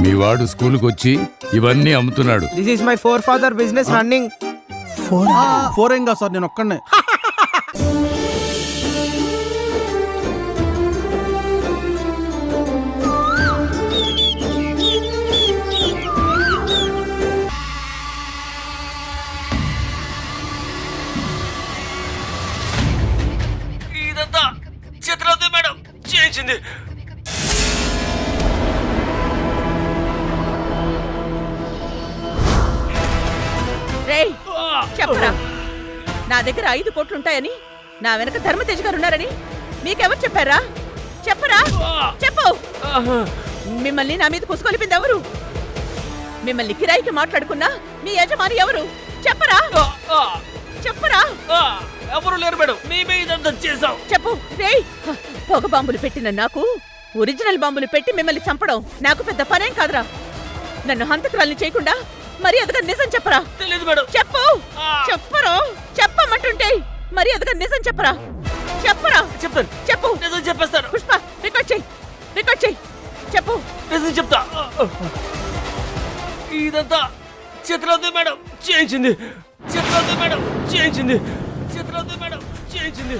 మీ వాడు స్కూల్కి వచ్చి ఇవన్నీ అమ్ముతున్నాడు. This is my four father business running. Four ఏం కాదు సార్, నేను ఒక్కడనే. ఇదంతా చిత్రావతి మేడం చేయించింది. రేయ్ చెప్పరా, నా దగ్గర 5 కోట్లుంటాయని, నా వెనక ధర్మతేజ్ గారు ఉన్నారని మీకెవరు చెప్పారా? చెప్పరా, చెప్పు. మిమ్మల్ని నా మీద కుసుకొలిపింది ఎవరు? మిమ్మల్ని కిరాయికి మాట్లాడుకున్నా మీ యజమాని ఎవరు? చెప్పరా, చెప్పరా. ఎవరు లేరు మేడం, మేమే ఇదంతా చేసాం. చెప్పు. రేయ్, పొగ బాంబులు పెట్టిన నాకు ఒరిజినల్ బాంబులు పెట్టి మిమ్మల్ని చంపడం నాకు పెద్ద పనేం కాదురా. నన్ను హంతకురాల్ని చేయకుండా మర్యాదగా నిజం చెప్పరా. తెలియదు మేడం. చెప్పు. చెప్పరు, చెప్పమంటుంటే మర్యాదగా నిజం చెప్పరా. చెప్పరా. చెప్తాను. చెప్పు. నిజం చెప్పేస్తాను. పుష్ప, రికార్డ్ చెయ్యి, రికార్డ్ చెయ్యి. చెప్పు. నిజం చెప్తా. ఇదంతా చిత్రావతి మేడం చేయించింది. చిత్రావతి మేడం చేయించింది. చిత్రావతి మేడం చేయించింది.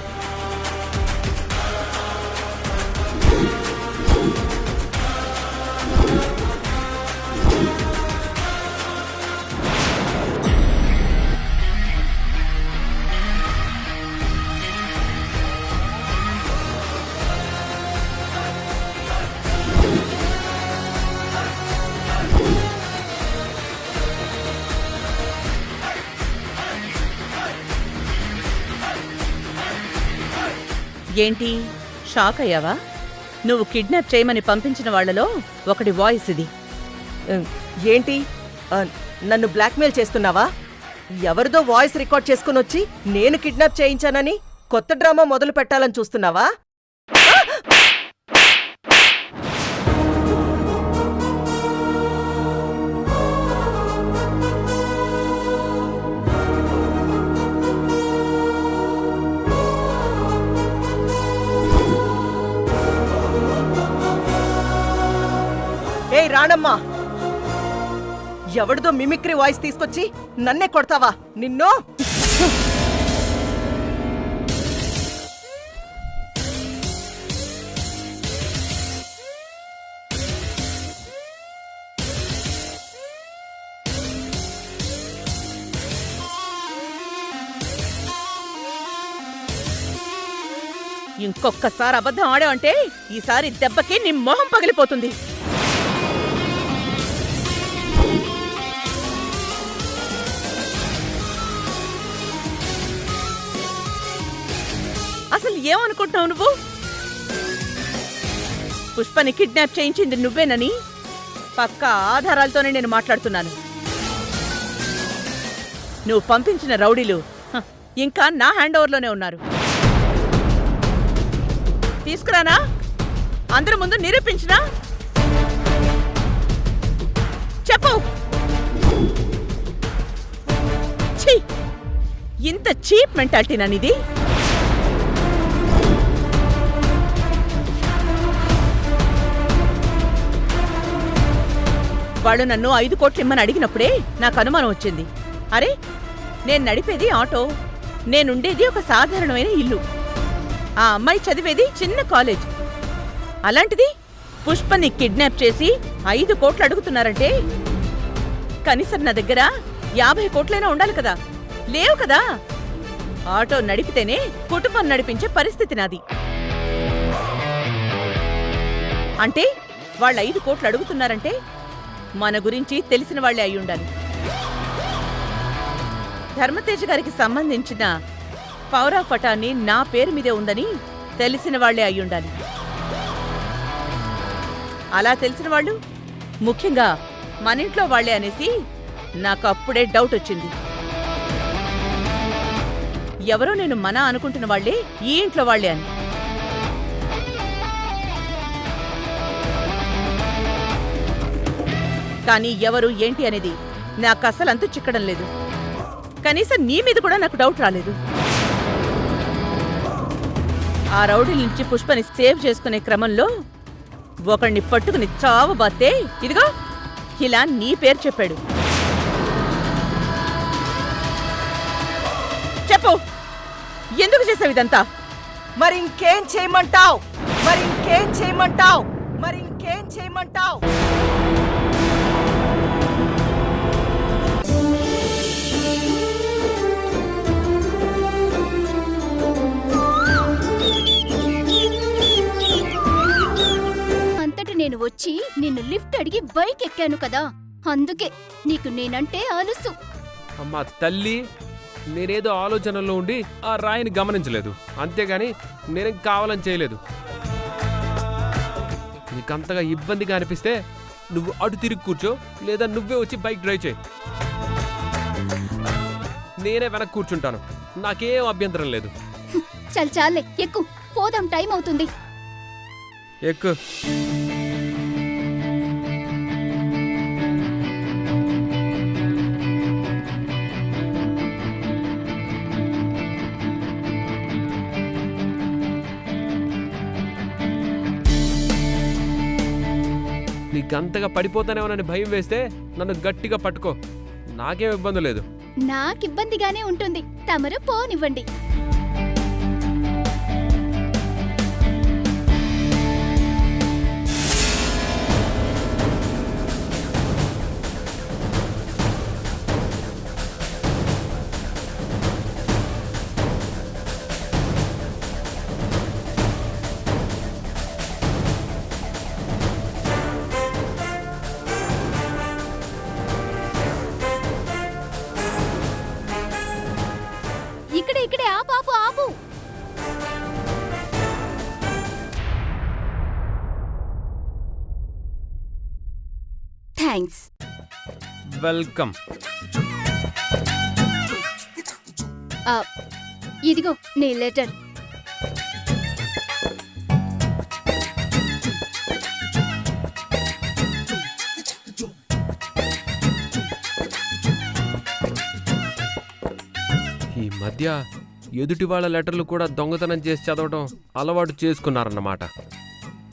ఏంటి షాక్ అయ్యావా? నువ్వు కిడ్నాప్ చేయమని పంపించిన వాళ్లలో ఒకటి వాయిస్ ఇది. ఏంటి, నన్ను బ్లాక్మెయిల్ చేస్తున్నావా? ఎవరిదో వాయిస్ రికార్డ్ చేసుకుని వచ్చి నేను కిడ్నాప్ చేయించానని కొత్త డ్రామా మొదలు పెట్టాలని చూస్తున్నావా? ఏయ్ రాణమ్మా, ఎవడిదో మిమిక్రీ వాయిస్ తీసుకొచ్చి నన్నే కొడతావా? నిన్ను ఇంకొక్కసారి అబద్ధం ఆడావంటే ఈసారి దెబ్బకి నీ మొహం పగిలిపోతుంది. అసలు ఏమనుకుంటున్నావు నువ్వు? పుష్పని కిడ్నాప్ చేయించింది నువ్వేనని పక్కా ఆధారాలతోనే నేను మాట్లాడుతున్నాను. నువ్వు పంపించిన రౌడీలు ఇంకా నా హ్యాండ్ ఓవర్లోనే ఉన్నారు. తీసుకురానా? అందరి ముందు నిరూపించినా? చెప్పు. ఛీ, ఇంత చీప్ మెంటాలిటీనా నీది? వాళ్ళు నన్ను 5 కోట్లు ఇమ్మని అడిగినప్పుడే నాకు అనుమానం వచ్చింది. అరే, నేను నడిపేది ఆటో, నేనుండేది ఒక సాధారణమైన ఇల్లు, ఆ అమ్మాయి చదివేది చిన్న కాలేజ్. అలాంటిది పుష్పని కిడ్నాప్ చేసి 5 కోట్లు అడుగుతున్నారంటే కనీసం నా దగ్గర 50 కోట్లైనా ఉండాలి కదా. లేవు కదా. ఆటో నడిపితేనే కుటుంబం నడిపించే పరిస్థితి నాది. అంటే వాళ్ళు 5 కోట్లు అడుగుతున్నారంటే మన గురించి తెలిసిన వాళ్లే అయ్యుండాలి. ధర్మతేజ్ గారికి సంబంధించిన పౌరా పటాన్ని నా పేరు మీదే ఉందని తెలిసిన వాళ్లే అయ్యుండాలి. అలా తెలిసిన వాళ్ళు ముఖ్యంగా మన ఇంట్లో వాళ్లే అనేసి నాకు అప్పుడే డౌట్ వచ్చింది. ఎవరో నేను మన అనుకుంటున్న వాళ్లే ఈ ఇంట్లో వాళ్లే అని. కానీ ఎవరు ఏంటి అనేది నాకు అసలు అంతు చిక్కడం లేదు. కనీసం నీ మీద కూడా నాకు డౌట్ రాలేదు. ఆ రౌడీల నుంచి పుష్పని సేవ్ చేసుకునే క్రమంలో ఒకణ్ణి పట్టుకుని చావబాతే ఇదిగో ఇలా నీ పేరు చెప్పాడు. చెప్పు, ఎందుకు చేసావు ఇదంతా? మరింకేం చేయమంటావ్? మరింకేం చేయమంటావ్? మరింకేం చేయమంటావ్? అంతట నేను వచ్చి నిన్ను లిఫ్ట్ అడిగి బైక్ ఎక్కాను కదా, అందుకే నీకు నేనంటే ఆలస్యం. అమ్మా తల్లి, నేనేదో ఆలోచనలో ఉండి ఆ రాయిని గమనించలేదు, అంతేగాని నేనేం కావాలని చేయలేదు. నీకంతగా ఇబ్బందిగా అనిపిస్తే నువ్వు అటు తిరిగి కూర్చో, లేదా నువ్వే వచ్చి బైక్ డ్రైవ్ చేయి. నేనే వెనక్కి కూర్చుంటాను, నాకేం అభ్యంతరం లేదు. చల్ చాలే, ఎక్కు, పోదాం, టైం అవుతుంది. ఎక్కు. నీకంతగా పడిపోతానేమోనని భయం వేస్తే నన్ను గట్టిగా పట్టుకో, నాకేం ఇబ్బంది లేదు. నాకిబ్బందిగానే ఉంటుంది, తమరు పోనివ్వండి. ఇక్కడే ఆపు, ఆపు, ఆపు. థ్యాంక్స్. వెల్కమ్. ఇదిగో నీ లెటర్. ఈ మధ్య ఎదుటి వాళ్ళ లెటర్లు కూడా దొంగతనం చేసి చదవడం అలవాటు చేసుకున్నారన్నమాట.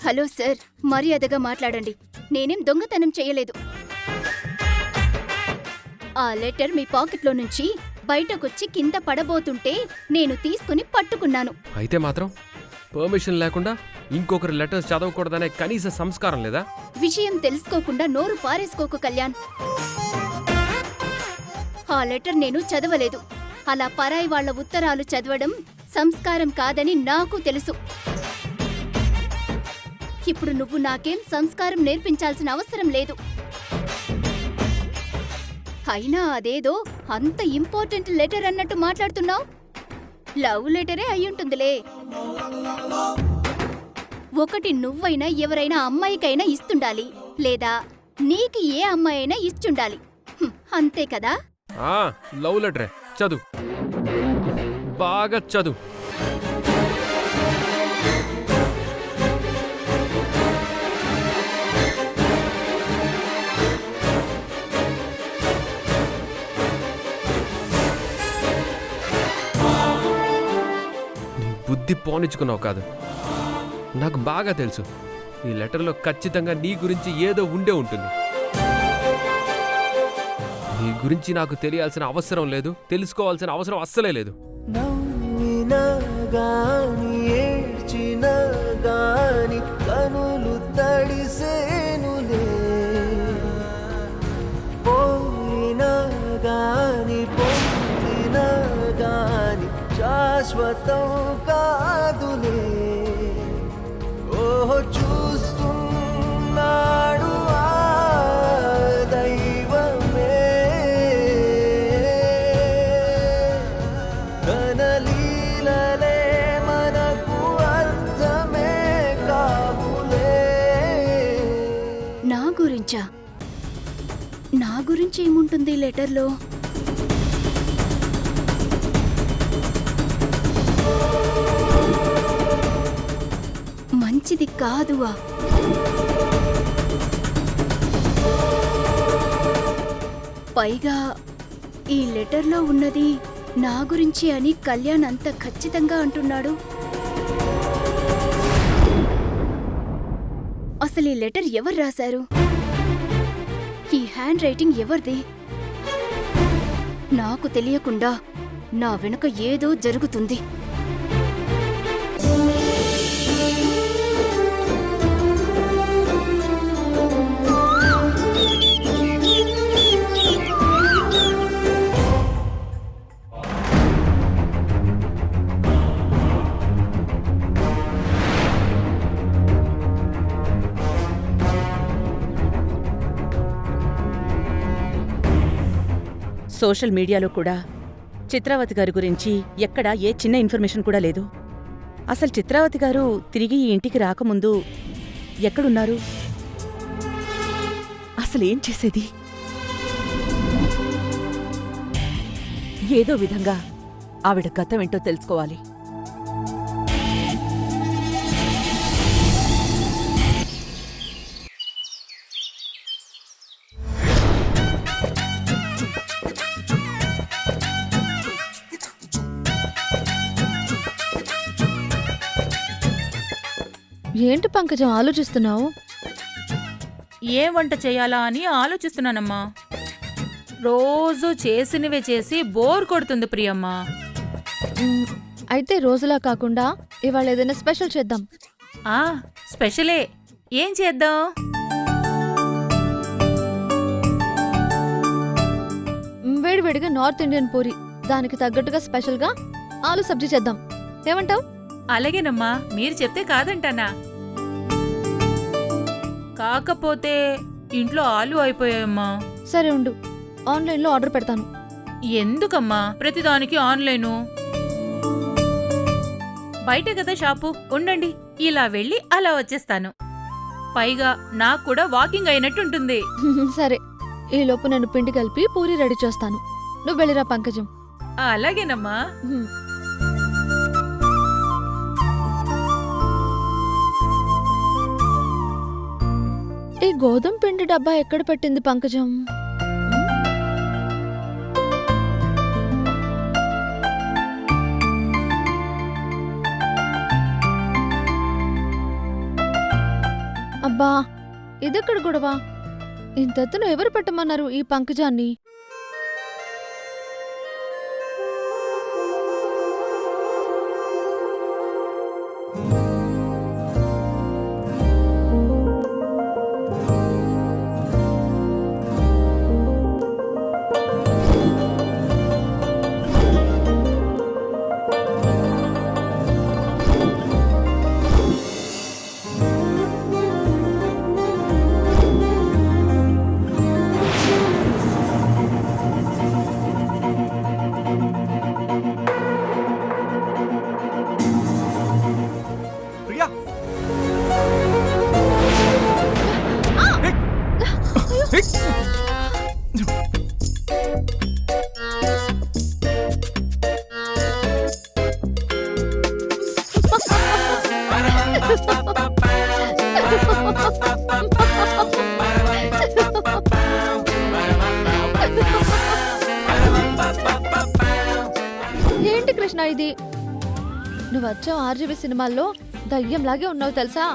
హలో సార్, మర్యాదగా మాట్లాడండి. నేనేం దొంగతనం చేయలేదు. ఆ లెటర్ మీ పాకెట్లో నుంచి బయటకొచ్చి కింద పడబోతుంటే నేను తీసుకుని పట్టుకున్నాను. అయితే మాత్రం పర్మిషన్ లేకుండా ఇంకొకరి లెటర్స్ చదవకూడదనే కనీస సంస్కారం లేదా? విషయం తెలుసుకోకుండా నోరు పారేసుకోకు కళ్యాణ్. ఆ లెటర్ నేను చదవలేదు. అలా పరాయి వాళ్ల ఉత్తరాలు చదవడం సంస్కారం కాదని నాకు తెలుసు. ఇప్పుడు నువ్వు నాకేం సంస్కారం నేర్పించాల్సిన అవసరం లేదు. అయినా అదేదో అంత ఇంపార్టెంట్ లెటర్ అన్నట్టు మాట్లాడుతున్నావు. లవ్ లెటరే అయ్యుంటుందిలే. ఒకటి నువ్వైనా ఎవరైనా అమ్మాయికైనా ఇస్తుండాలి, లేదా నీకు ఏ అమ్మాయి అయినా ఇస్తుండాలి. అంతే కదా? లవ్ లెటరే, చదువు, బాగా చదువు. బుద్ధి పోనిచ్చుకున్నావు కాదు, నాకు బాగా తెలుసు. ఈ లెటర్లో ఖచ్చితంగా నీ గురించి ఏదో ఉండే ఉంటుంది. నీ గురించి నాకు తెలియాల్సిన అవసరం లేదు, తెలుసుకోవాల్సిన అవసరం అస్సలే లేదు. కనులు తడిసేనులే, పోయినా గాని పొందినా గాని శాశ్వతం కాదులే. ఓహో చూస్తున్నాడు ఆ దైవమే, కనలీలలే మనకు అర్థమే కావులే. నా గురించా? నా గురించి ఏముంటుంది లెటర్లో? మంచిది కాదువా? పైగా ఈ లెటర్లో ఉన్నది నా గురించి అని కళ్యాణ్ అంత ఖచ్చితంగా అంటున్నాడు. అసలు ఈ లెటర్ ఎవరు రాశారు? ఈ హ్యాండ్ రైటింగ్ ఎవరిది? నాకు తెలియకుండా నా వెనుక ఏదో జరుగుతుంది. సోషల్ మీడియాలో కూడా చిత్రావతి గారి గురించి ఎక్కడా ఏ చిన్న ఇన్ఫర్మేషన్ కూడా లేదు. అసలు చిత్రావతి గారు తిరిగి ఈ ఇంటికి రాకముందు ఎక్కడున్నారు? అసలేం చేసేది? ఏదో విధంగా ఆవిడ గతం ఏంటో తెలుసుకోవాలి. ఏంటి పంకజం ఆలోచిస్తున్నావు? ఏ వంట చేయాలా అని ఆలోచిస్తున్నానమ్మా. రోజు చేసినవే చేసి బోర్ కొడుతుంది ప్రియమ్మా. అయితే రోజులా కాకుండా ఇవాళ ఏదైనా స్పెషల్ చేద్దాం. స్పెషలే. ఏం చేద్దాం? వేడివేడిగా నార్త్ ఇండియన్ పూరి, దానికి తగ్గట్టుగా స్పెషల్గా ఆలు సబ్జీ చేద్దాం. ఏమంటావ్? అలాగేనమ్మా, మీరు చెప్తే కాదంటానా. కాకపోతే ఇంట్లో ఆలు అయిపోయాయమ్మా. సరే ఉండు, ఆన్లైన్లో ఆర్డర్ పెడతాను. ఎందుకమ్మా ప్రతిదానికి ఆన్లైను? బయటే కదా షాపు, ఉండండి, ఇలా వెళ్ళి అలా వచ్చేస్తాను. పైగా నాకు కూడా వాకింగ్ అయినట్టుంటుంది. సరే, ఈలోపు నేను పిండి కలిపి పూరి రెడీ చేస్తాను. నువ్వు వెళ్ళిరా పంకజం. అలాగేనమ్మా. ఈ గోధుమ పిండి డబ్బా ఎక్కడ పెట్టింది పంకజం? అబ్బా, ఇదెక్కడ గొడవ? ఇంతెత్తున ఎవరు పెట్టమన్నారు ఈ పంకజాన్ని? ఏంటి కృష్ణ ఇది? నువ్వు వచ్చావు ఆర్జీవి సినిమాల్లో దయ్యంలాగే ఉన్నావు తెలుసా?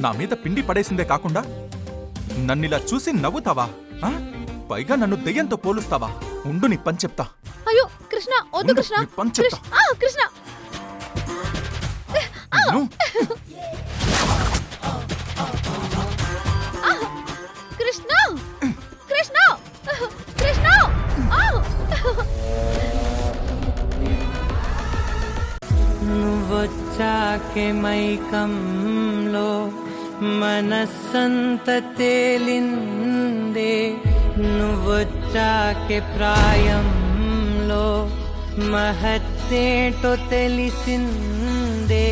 నా మీద పిండి పడేసిందే కాకుండా నన్నిలా చూసి నవ్వుతావా? పైగా నన్ను దెయ్యంతో పోలుస్తావా? ఉండు నీ పని చెప్తా. అయ్యో కృష్ణ, వద్దు కృష్ణ. కృష్ణ కృష్ణ కృష్ణ కృష్ణ నువ్వొచ్చాకే మైకంలో మనస్సంత తేలిందే, నువ్వొచ్చాకే ప్రాయంలో మహత్తేటో తెలిసిందే,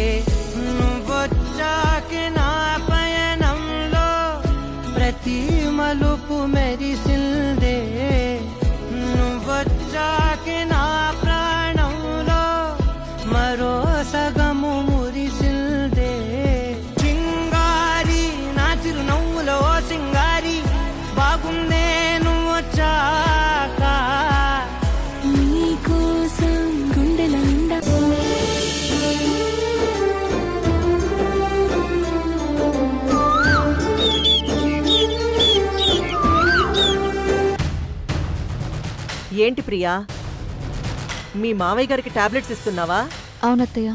నువ్వొచ్చాకే నా పయనంలో ప్రతి మలుపు మెరిసిందే, నువ్వొచ్చాకే నా ప్రాణంలో మరో సగము మురిసిందే. చింగారి నా చిరునవ్వులో సింగారి బాగుందే నువ్వొచ్చాక. నీకు ఏంటి ప్రియా? మీ మామయ్య గారికి టాబ్లెట్స్ ఇస్తున్నావా? అవునత్తయ్య.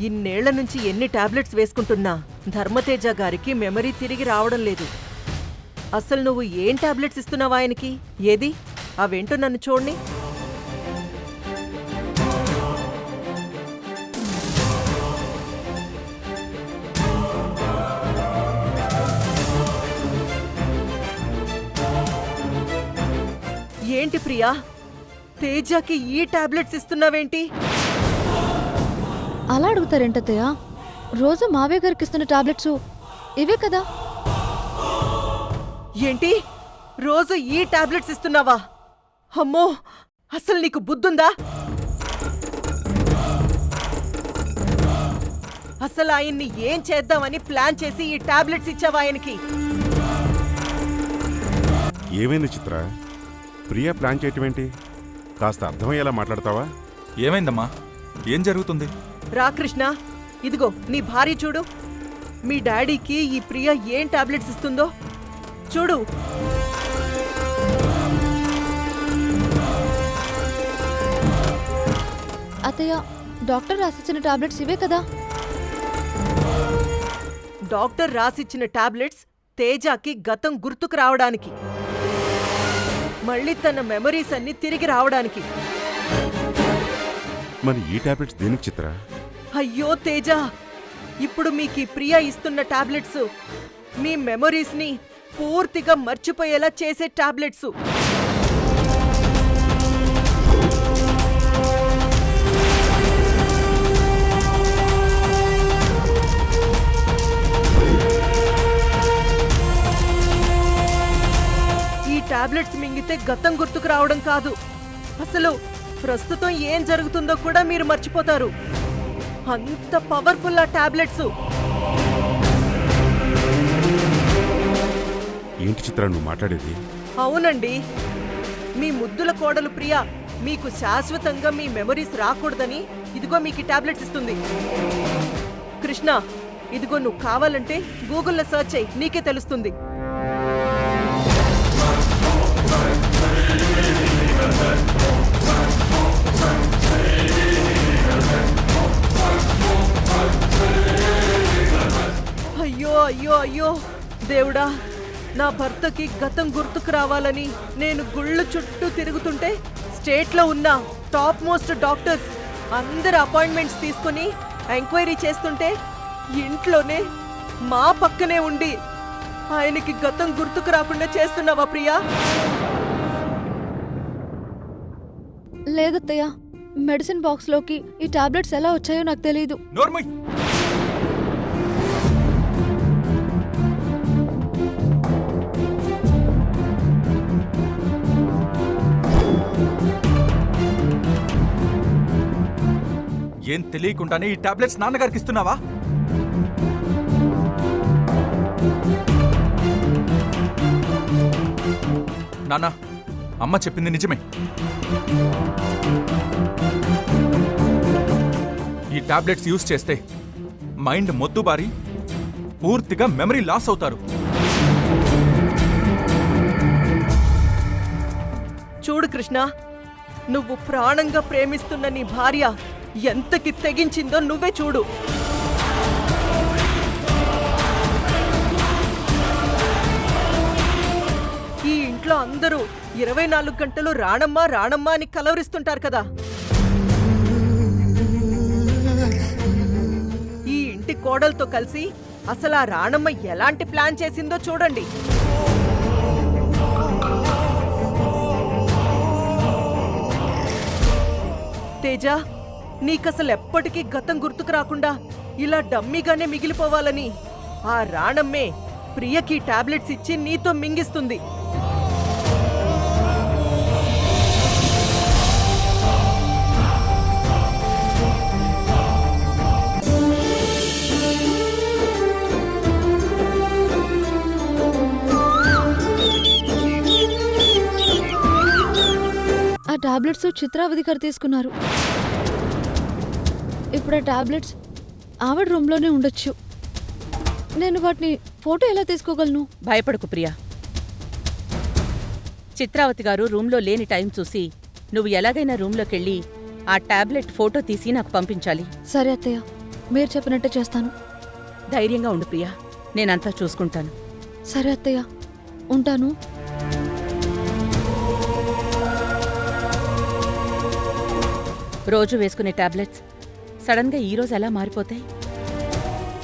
ఇన్నేళ్ల నుంచి ఎన్ని టాబ్లెట్స్ వేసుకుంటున్నా ధర్మతేజ గారికి మెమరీ తిరిగి రావడం లేదు. అసలు నువ్వు ఏం టాబ్లెట్స్ ఇస్తున్నావా ఆయనకి? ఏది అవేంటో నన్ను చూడండి. ఏంటి ప్రియా, తేజకి ఈ టాబ్లెట్స్ ఇస్తున్నావేంటి? అలా అడుగుతారేంటత్తయ్య? రోజు మావయ్య గారికి ఇస్తున్న టాబ్లెట్స్ ఇవే కదా. ఏంటి, రోజు ఈ టాబ్లెట్స్ ఇస్తున్నావా? అమ్మో, అసలు నీకు బుద్ధుందా? అసలు ఆయన్ని ఏం చేద్దామని ప్లాన్ చేసి ఈ టాబ్లెట్స్ ఇచ్చావా ఆయనకి? ఏమైంది చిత్ర? ప్రియా ప్లాన్ చేయటం ఏంటి? కాస్త అర్థమయ్యేలా మాట్లాడతావా? ఏమైందమ్మా? ఏం జరుగుతుంది? రా కృష్ణ, ఇదిగో నీ భార్య చూడు. మీ డాడీకి ఈ ప్రియ ఏం టాబ్లెట్స్ ఇస్తుందో చూడు. అత్తయ్య, డాక్టర్ రాసిచ్చిన టాబ్లెట్స్ ఇవే కదా. డాక్టర్ రాసిచ్చిన టాబ్లెట్స్ తేజకి గతం గుర్తుకు రావడానికి, మళ్ళీ తన మెమరీస్ అన్ని తిరిగి రావడానికి. మరి ఈ టాబ్లెట్స్ దేనికి చిత్ర? అయ్యో తేజ, ఇప్పుడు మీకు ఈ ప్రియ ఇస్తున్న టాబ్లెట్స్ మీ మెమరీస్ ని పూర్తిగా మర్చిపోయేలా చేసే టాబ్లెట్స్. ఈ టాబ్లెట్స్ మింగితే గతం గుర్తుకు రావడం కాదు, అసలు ప్రస్తుతం ఏం జరుగుతుందో కూడా మీరు మర్చిపోతారు. అంత పవర్ఫుల్ ఆ టాబ్లెట్స్. ఏంటి చిత్ర నువ్వు మాట్లాడేది? అవునండి, మీ ముద్దుల కోడలు ప్రియ మీకు శాశ్వతంగా మీ మెమరీస్ రాకూడదని ఇదిగో మీకు ఈ టాబ్లెట్స్ ఇస్తుంది. కృష్ణ, ఇదిగో నువ్వు కావాలంటే గూగుల్లో సెర్చ్ చేయి, నీకే తెలుస్తుంది. అయ్యో అయ్యో అయ్యో దేవుడా, నా భర్తకి గతం గుర్తుకు రావాలని నేను గుళ్ళు చుట్టూ తిరుగుతుంటే స్టేట్లో ఉన్న టాప్ మోస్ట్ డాక్టర్స్ అందరు అపాయింట్మెంట్స్ తీసుకుని ఎంక్వైరీ చేస్తుంటే ఇంట్లోనే మా పక్కనే ఉండి ఆయనకి గతం గుర్తుకు రాకుండా చేస్తున్నావా ప్రియా? లేదత్తయ్య, మెడిసిన్ బాక్స్ లోకి ఈ టాబ్లెట్స్ ఎలా వచ్చాయో నాకు తెలియదు. ఏం తెలియకుండానే ఈ టాబ్లెట్స్ నాన్నగారికి ఇస్తున్నావా? నాన్న, అమ్మ చెప్పింది నిజమే. ఈ టాబ్లెట్స్ యూజ్ చేస్తే మైండ్ మొద్దుబారి పూర్తిగా మెమరీ లాస్ అవుతారు. చూడు కృష్ణ, నువ్వు ప్రాణంగా ప్రేమిస్తున్న నీ భార్య ఎంతకి తెగించిందో నువ్వే చూడు. ఈ ఇంట్లో అందరూ 24 గంటలు రాణమ్మ రాణమ్మ అని కలవరిస్తుంటారు కదా. ఈ ఇంటి కోడలతో కలిసి అసలు ఆ రాణమ్మ ఎలాంటి ప్లాన్ చేసిందో చూడండి. తేజ, నీకసలు ఎప్పటికీ గతం గుర్తుకు రాకుండా ఇలా డమ్మీగానే మిగిలిపోవాలని ఆ రాణమ్మే ప్రియకి టాబ్లెట్స్ ఇచ్చి నీతో మింగిస్తుంది. ఆ టాబ్లెట్స్ చిత్రావతి గారు తీసుకున్నారు. ఇప్పుడు ఆ టాబ్లెట్స్ ఆవిడ రూమ్లోనే ఉండొచ్చు. నేను వాటిని ఫోటో ఎలా తీసుకోగలను? భయపడకు ప్రియా, చిత్రావతి గారు రూంలో లేని టైం చూసి నువ్వు ఎలాగైనా రూంలోకెళ్ళి ఆ టాబ్లెట్ ఫోటో తీసి నాకు పంపించాలి. సరే అత్తయ్య, మీరు చెప్పినట్టే చేస్తాను. ధైర్యంగా ఉండు ప్రియా, నేనంతా చూసుకుంటాను. సరే అత్తయ్య, ఉంటాను. రోజు వేసుకునే టాబ్లెట్స్ సడన్గా ఈరోజు ఎలా మారిపోతాయి?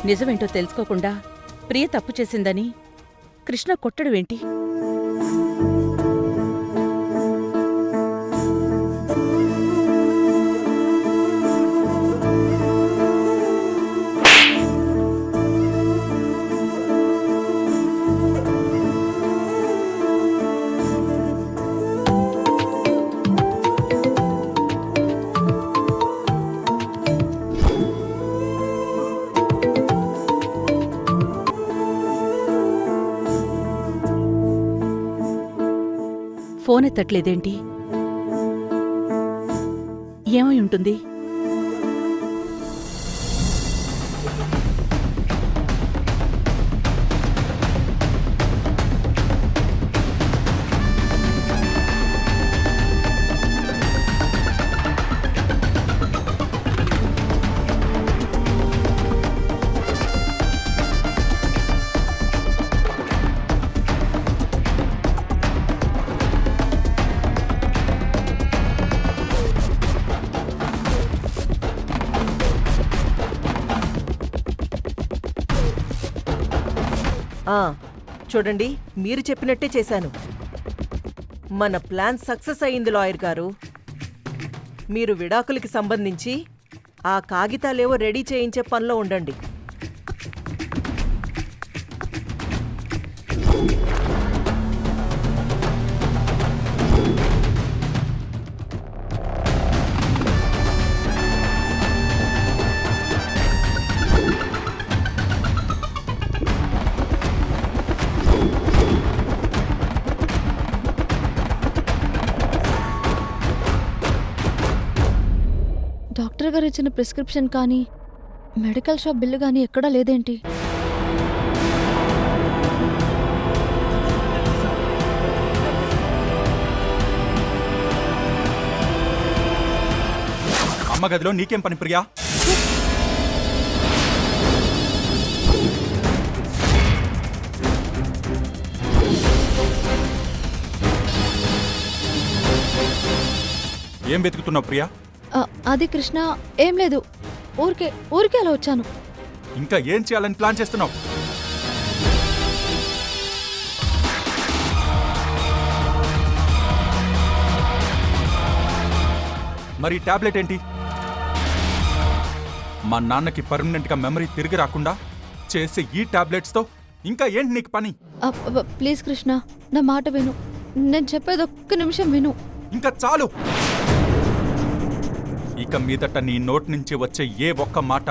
నిజమేంటో తెలుసుకోకుండా ప్రియ తప్పు చేసిందని కృష్ణ కొట్టడువేంటి? ఫోన్ ఎత్తట్లేదేంటి? ఏమై ఉంటుంది? చూడండి, మీరు చెప్పినట్టే చేశాను. మన ప్లాన్ సక్సెస్ అయింది లాయర్ గారు. మీరు విడాకులకి సంబంధించి ఆ కాగితాలేవో రెడీ చేయించే పనిలో ఉండండి. డాక్టర్ గారు ఇచ్చిన ప్రిస్క్రిప్షన్ కానీ మెడికల్ షాప్ బిల్లు కానీ ఎక్కడా లేదేంటి? అమ్మ గదిలో నీకేం పని ప్రియా? ఏం వెతుకుతున్నావు ప్రియా? అది కృష్ణ, ఏం లేదు, ఊరికే అలా వచ్చాను. ఇంకా ఏం చేయాలని ప్లాన్ చేస్తున్నావు? మరి టాబ్లెట్ ఏంటి? మా నాన్నకి పర్మనెంట్ గా మెమరీ తిరిగి రాకుండా చేసే ఈ టాబ్లెట్స్తో ఇంకా ఏంటి నీకు పని? ప్లీజ్ కృష్ణ, నా మాట విను. నేను చెప్పేది ఒక్క నిమిషం విను. ఇంకా చాలు. ఇక మీదట నీ నోటి నుంచి వచ్చే ఏ ఒక్క మాట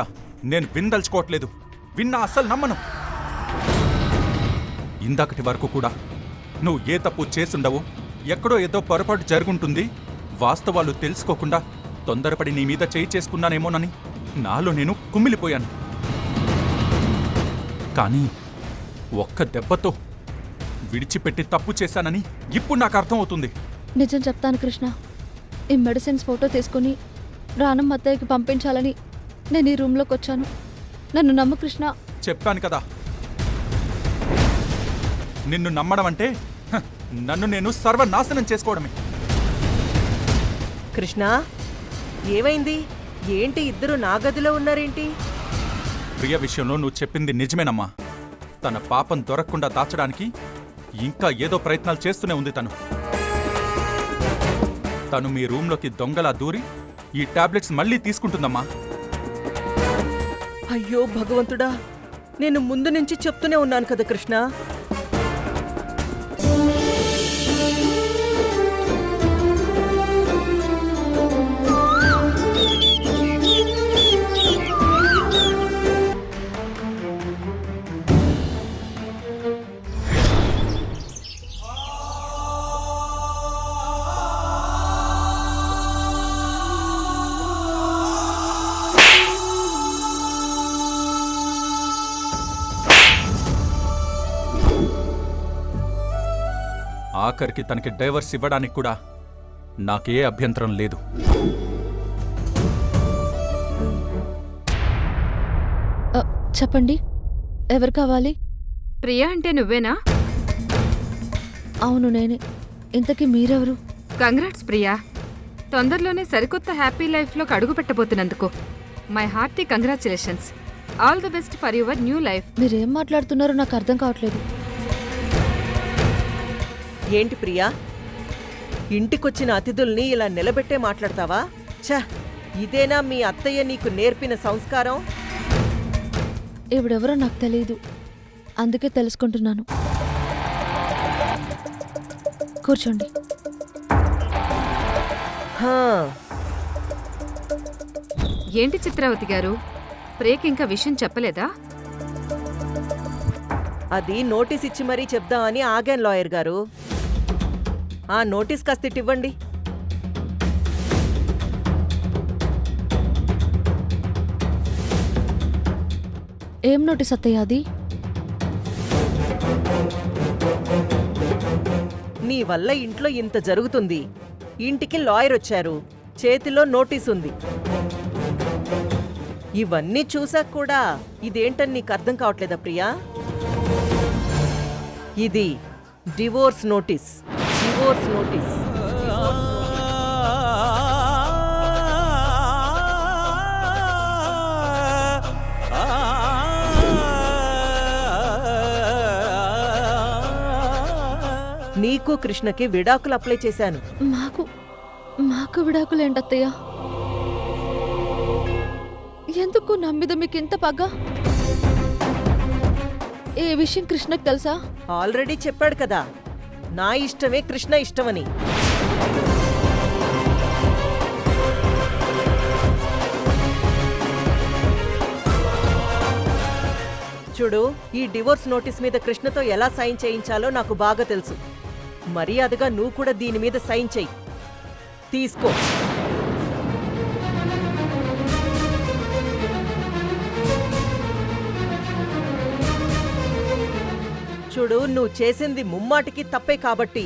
నేను విందల్చుకోవట్లేదు. విన్నా అస్సలు నమ్మను. ఇందాకటి వరకు కూడా నువ్వు ఏ తప్పు చేసుండవు, ఎక్కడో ఏదో పొరపాటు జరుగుంటుంది, వాస్తవాలు తెలుసుకోకుండా తొందరపడి నీ మీద చేయి చేసుకున్నానేమోనని నాలో నేను కుమిలిపోయాను. కానీ ఒక్క దెబ్బతో విడిచిపెట్టి తప్పు చేశానని ఇప్పుడు నాకు అర్థమవుతుంది. నిజం చెప్తాను కృష్ణ, ఈ మెడిసిన్స్ ఫోటో తీసుకుని రానమ్మ అత్తయ్యకి పంపించాలని నేను ఈ రూమ్లోకి వచ్చాను. నన్ను నమ్ము కృష్ణ. చెప్పాను కదా, నిన్ను నమ్మడం అంటే నన్ను నేను సర్వనాశనం చేసుకోవడమే. కృష్ణ, ఏమైంది? ఏంటి ఇద్దరు నా గదిలో ఉన్నారేంటి? ప్రియ విషయంలో నువ్వు చెప్పింది నిజమేనమ్మా. తన పాపం దొరకకుండా దాచడానికి ఇంకా ఏదో ప్రయత్నాలు చేస్తూనే ఉంది తను. తను మీ రూంలోకి దొంగలా దూరి ఈ టాబ్లెట్స్ మళ్ళీ తీసుకుంటుందమ్మా. అయ్యో భగవంతుడా, నేను ముందు నుంచి చెప్తూనే ఉన్నాను కదా కృష్ణ. ఆఖరికి తనకి డైవర్స్ ఇవ్వడానికి కూడా నాకే అభ్యంతరం లేదు. చెప్పండి, ఎవరు కావాలి? ప్రియా అంటే నువ్వేనా? అవును నేనే. ఇంతకీ మీరెవరు? కంగ్రాట్స్ ప్రియా, తొందరలోనే సరికొత్త హ్యాపీ లైఫ్లోకి అడుగు పెట్టబోతున్నందుకు my hearty congratulations. All the best for your new life. మీరేం మాట్లాడుతున్నారో నాకు అర్థం కావట్లేదు. ఏంటి ప్రియా, ఇంటికొచ్చిన అతిథుల్ని ఇలా నిలబెట్టే మాట్లాడతావా? ఛ, ఇదేనా మీ అత్తయ్య నీకు నేర్పిన సంస్కారం? ఈవిడెవరో నాకు తెలియదు, అందుకే తెలుసుకుంటున్నాను. కూర్చోండి. ఏంటి చిత్రావతి గారు, ప్రియకి ఇంకా విషయం చెప్పలేదా? అది నోటీస్ ఇచ్చి మరీ చెప్దామని ఆగాను లాయర్ గారు. ఆ నోటీస్ కాస్త ఇవ్వండి. ఏం నోటీస్ అత్తయ్య అది? నీ వల్ల ఇంట్లో ఇంత జరుగుతుంది, ఇంటికి లాయర్ వచ్చారు, చేతిలో నోటీస్ ఉంది. ఇవన్నీ చూసాక కూడా ఇదేంటని నీకు అర్థం కావట్లేదా ప్రియా? ఇది డివోర్స్ నోటీస్. Divorce notice. నీకు కృష్ణకి విడాకులు అప్లై చేశాను. మాకు విడాకులేంటత్తయ్య? ఎందుకు నా మీద మీకు ఇంత పగ? ఏ విషయం కృష్ణకి తెలుసా? ఆల్రెడీ చెప్పాడు కదా, నా ఇష్టమే కృష్ణ ఇష్టమని. చూడు, ఈ డివోర్స్ నోటీస్ మీద కృష్ణతో ఎలా సైన్ చేయించాలో నాకు బాగా తెలుసు. మర్యాదగా నువ్వు కూడా దీని మీద సైన్ చెయ్యి. తీసుకో. చూడు, నువ్వు చేసింది ముమ్మాటికి తప్పే కాబట్టి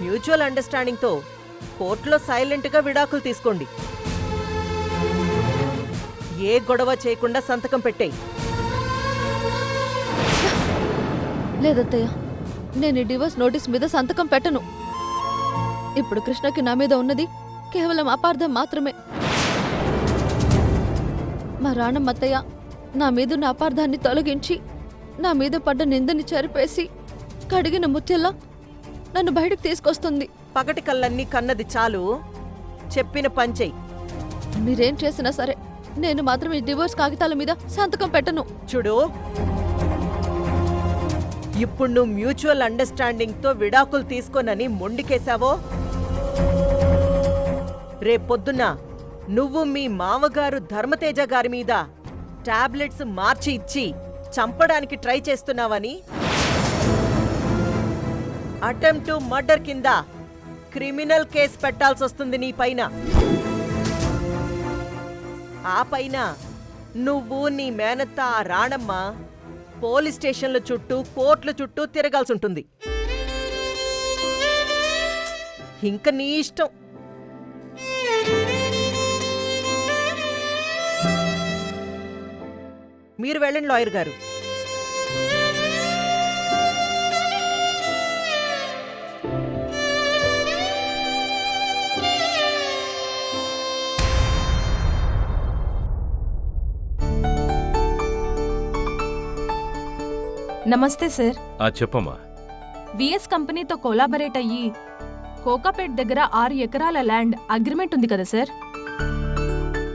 మ్యూచువల్ అండర్స్టాండింగ్తో కోర్టులో సైలెంట్గా విడాకులు తీసుకోండి. ఏ గొడవ చేయకుండా సంతకం పెట్టేయి. లేదత్తయ్య, నేను ఈ డివోర్స్ నోటీస్ మీద సంతకం పెట్టను. ఇప్పుడు కృష్ణకి నా మీద ఉన్నది కేవలం అపార్థం మాత్రమే. మా రాణమ్మత్తయ్య నా మీదున్న అపార్థాన్ని తొలగించి నా మీద పడ్డ నిందని చెరిపేసి కడిగిన ముత్యల్లా నన్ను బయటకు తీసుకొస్తుంది. పగటి కళ్ళన్నీ కన్నది చాలు, చెప్పిన పంచెయ్. మీరేం చేసినా సరే నేను మాత్రం ఈ డివోర్స్ కాగితాల మీద సంతకం పెట్టను. చూడు, ఇప్పుడు నువ్వు మ్యూచువల్ అండర్స్టాండింగ్తో విడాకులు తీసుకోనని మొండికేశావో, రేపొద్దున నువ్వు మీ మామగారు ధర్మతేజ గారి మీద టాబ్లెట్స్ మార్చి ఇచ్చి చంపడానికి ట్రై చేస్తున్నావని అటెంప్ట్ టు మర్డర్ కింద క్రిమినల్ కేసు పెట్టాల్సి వస్తుంది నీ పైన. ఆ పైన నువ్వు నీ మేనత్త ఆ రాణమ్మ పోలీస్ స్టేషన్ల చుట్టూ కోర్టుల చుట్టూ తిరగాల్సి ఉంటుంది. ఇంక నీ ఇష్టం. మీరు వెళ్ళండి లాయర్ గారు. నమస్తే సార్. చెప్పమ్మా. విఎస్ కంపెనీతో కొలాబరేట్ అయ్యి కోకాపేట్ దగ్గర 6 ఎకరాల ల్యాండ్ అగ్రిమెంట్ ఉంది కదా సార్?